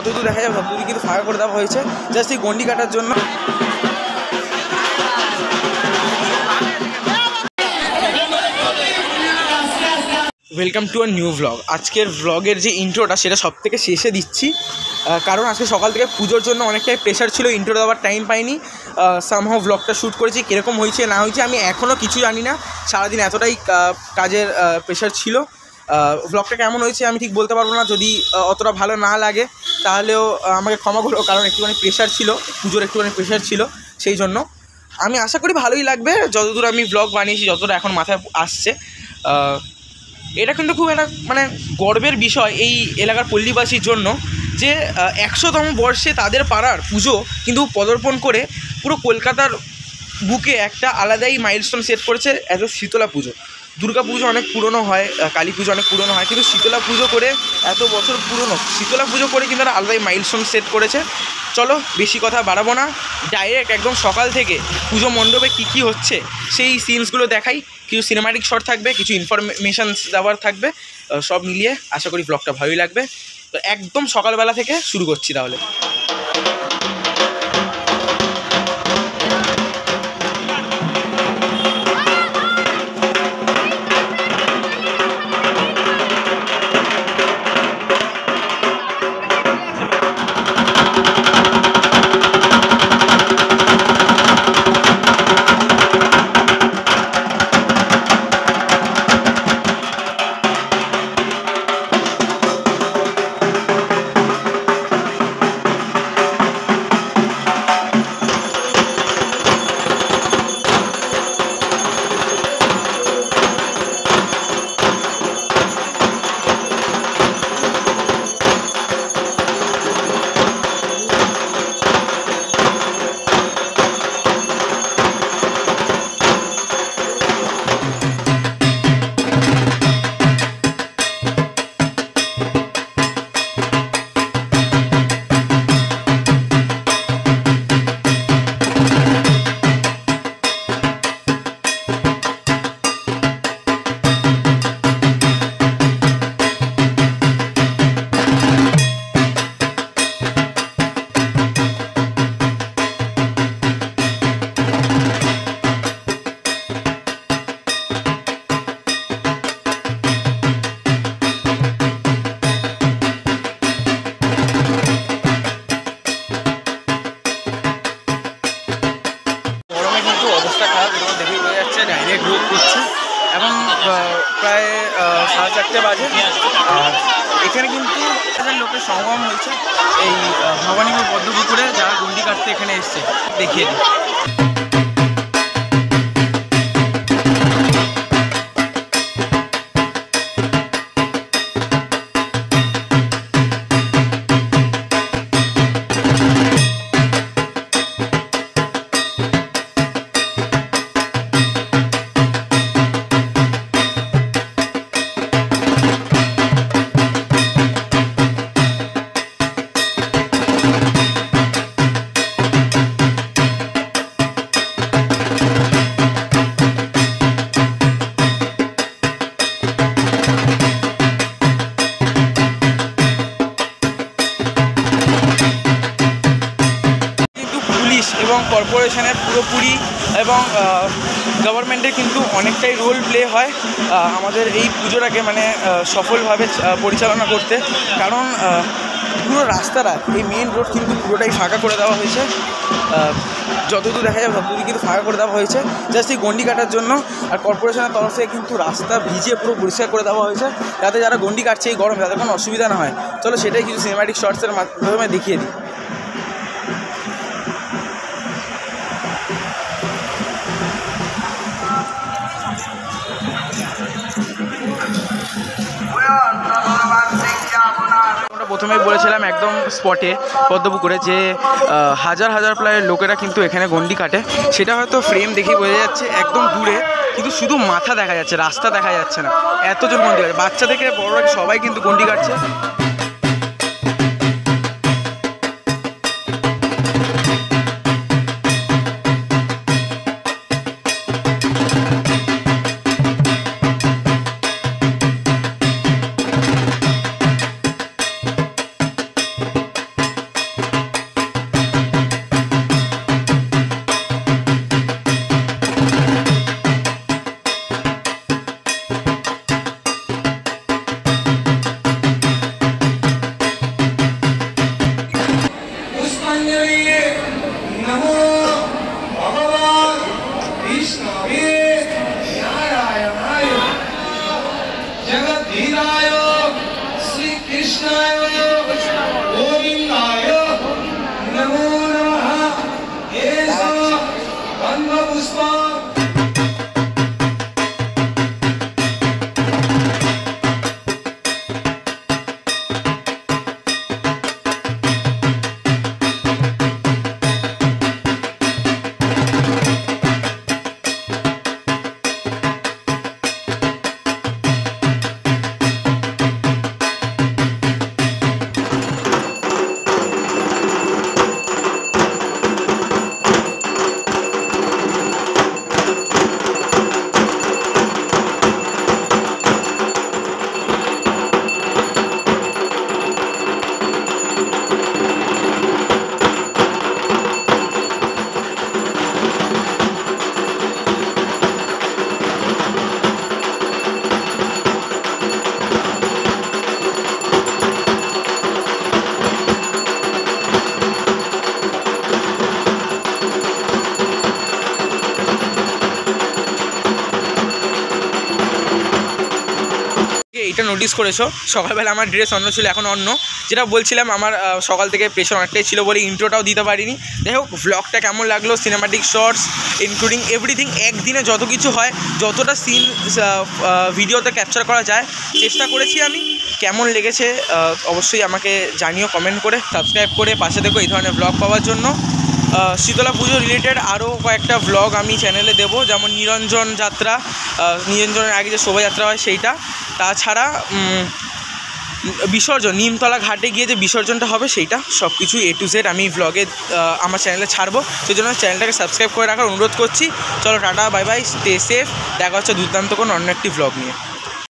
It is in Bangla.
যতদূর দেখা যায় ততদূর কিন্তু ফাঁকা করে দেওয়া হয়েছে জাস্ট এই গন্ডি কাটার জন্য। Welcome to a new vlog. আজকের ভ্লগের যে ইন্ট্রোটা সেটা সব থেকে শেষে দিচ্ছি, কারণ আজকে সকাল থেকে পুজোর জন্য অনেকটাই প্রেশার ছিল, ইন্ট্রো দেওয়ার টাইম পাইনি। সামহাও ভ্লগটা শ্যুট করেছি, কীরকম হয়েছে না হয়েছে আমি এখনও কিছু জানি না, সারাদিন এতটাই কাজের প্রেশার ছিল। ভ্লগটা কেমন হয়েছে আমি ঠিক বলতে পারবো না, যদি অতটা ভালো না লাগে তাহলেও আমাকে ক্ষমা করো, কারণ একটুখানি প্রেশার ছিল, পুজোর একটুখানি প্রেশার ছিল, সেই জন্য। আমি আশা করি ভালোই লাগবে যতদূর আমি ভ্লগ বানিয়েছি, যতটা এখন মাথায় আসছে। এটা কিন্তু খুব একটা মানে গর্বের বিষয় এই এলাকার পল্লীবাসীর জন্য যে 100তম বর্ষে তাদের পাড়ার পুজো কিন্তু পদার্পণ করে পুরো কলকাতার বুকে একটা আলাদাই মাইলস্টোন সেট করেছে অ্যাজ এ শীতলা পুজো। দুর্গা পুজো অনেক পুরনো হয়, কালী পুজো অনেক পুরনো হয়, কিন্তু শীতলা পুজো করে এত বছর পুরনো শীতলা পুজো করে কিন্তু একটা আলাদাই মাইলস্টোন সেট করেছে। চলো বেশি কথা বাড়াবো না, ডাইরেক্ট একদম সকাল থেকে পুজো মণ্ডপে কী হচ্ছে সেই সিনসগুলো দেখাই। কিছু সিনেম্যাটিক শট থাকবে, কিছু ইনফরমেশানস দেওয়ার থাকবে, সব মিলিয়ে আশা করি ব্লগটা ভালোই লাগবে। তো একদম সকালবেলা থেকে শুরু করছি তাহলে। ডাইরেক্ট রোদ করছে এবং প্রায় 4:30 বাজে। আর এখানে কিন্তু লোকের সমাগম হয়েছে এই ভবানীপুর পদ্মপুকুরে, যারা গন্ডি কাটতে এখানে এসছে। দেখিয়ে দিই। এবং কর্পোরেশনের পুরোপুরি এবং গভর্নমেন্টের কিন্তু অনেকটাই রোল প্লে হয় আমাদের এই পুজোটাকে মানে সফলভাবে পরিচালনা করতে। কারণ পুরো রাস্তাটা এই মেন রোড কিন্তু পুরোটাই ফাঁকা করে দেওয়া হয়েছে, যতদূর দেখা যায় ততদূর কিন্তু ফাঁকা করে দেওয়া হয়েছে জাস্ট এই গন্ডি কাটার জন্য। আর কর্পোরেশনের তরফ থেকে কিন্তু রাস্তা ভিজিয়ে পুরো পরিষ্কার করে দেওয়া হয়েছে যাতে যারা গন্ডি কাটছে এই গরমে তাদের কোনো অসুবিধা না হয়। চলো সেটাই কিছু সিনেম্যাটিক শর্টসের মাধ্যমে দেখিয়ে দিই। প্রথমেই বলেছিলাম একদম স্পটে পদ্মপুকুরে যে হাজার হাজার প্রায় লোকেরা কিন্তু এখানে গন্ডি কাটে, সেটা হয়তো ফ্রেম দেখেই বোঝা যাচ্ছে একদম দূরে, কিন্তু শুধু মাথা দেখা যাচ্ছে, রাস্তা দেখা যাচ্ছে না। এতজন গন্ডি কাটে, বাচ্চা থেকে বড়রা সবাই কিন্তু গন্ডি কাটছে। এইটা নোটিস করেছো, সকালবেলা আমার ড্রেস অন্য ছিল, এখন অন্য। যেটা বলছিলাম, আমার সকাল থেকে প্রেশার অনেকটাই ছিল বলে ইন্ট্রোটাও দিতে পারিনি। যাই হোক, ভ্লগটা কেমন লাগলো, সিনেমাটিক শর্টস ইনক্লুডিং এভরিথিং, একদিনে যত কিছু হয়, যতটা সিন ভিডিওতে ক্যাপচার করা যায় চেষ্টা করেছি আমি। কেমন লেগেছে অবশ্যই আমাকে জানিও কমেন্ট করে, সাবস্ক্রাইব করে পাশে দেখো এই ধরনের ভ্লগ পাওয়ার জন্য। শীতলা পুজো রিলেটেড আরও কয়েকটা ভ্লগ আমি চ্যানেলে দেবো, যেমন নিরঞ্জন যাত্রা, নিরঞ্জনের আগে যে শোভাযাত্রা হয় সেইটা, তাছাড়া বিসর্জন, নিমতলা ঘাটে গিয়ে যে বিসর্জনটা হবে সেইটা, সব কিছু A to Z আমি ভ্লগে আমার চ্যানেলে ছাড়বো। সেই জন্য চ্যানেলটাকে সাবস্ক্রাইব করে রাখার অনুরোধ করছি। চলো tata, bye bye, stay safe, দেখা হচ্ছে দুর্দান্ত কোনো অন্য একটি ভ্লগ নিয়ে।